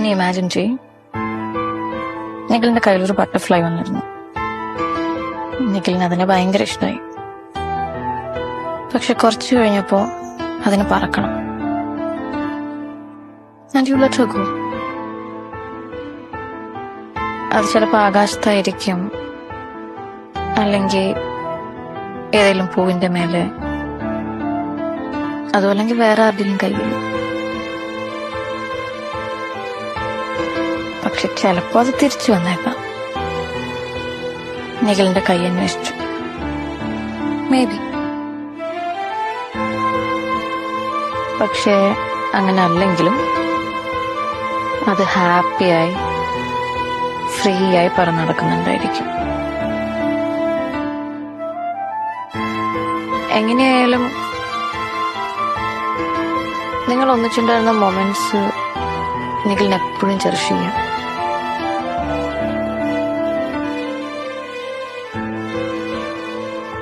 ഇനി ഇമാജിൻ ചെയ്യും, നിഖിലിന്റെ കയ്യിലൊരു ബട്ടർഫ്ലൈ വന്നിരുന്നു. നിഖിലിന് അതിനെ ഭയങ്കര ഇഷ്ടമായി. പക്ഷെ കുറച്ചു കഴിഞ്ഞപ്പോ അതിന് പറക്കണം. And you let her go. അത് ചിലപ്പോ ആകാശത്തായിരിക്കും, അല്ലെങ്കിൽ ഏതെങ്കിലും പൂവിന്റെ മേലെ, അതോ അല്ലെങ്കിൽ വേറെ ആരുടെയും കയ്യിൽ. പക്ഷെ ചിലപ്പോ അത് തിരിച്ചു വന്നേക്കാം. നിഖിലിന്റെ കൈ അന്വേഷിച്ചു. May be. പക്ഷേ അങ്ങനെ അല്ലെങ്കിലും അത് ഹാപ്പിയായി ഫ്രീ ആയി പറന്ന് നടക്കുന്നുണ്ടായിരിക്കും. എങ്ങനെയായാലും നിങ്ങൾ ഒന്നിച്ചുണ്ടായിരുന്ന മൊമെന്റ്സ് നിഖിലിന് എപ്പോഴും ചെറിഷ് ചെയ്യാം.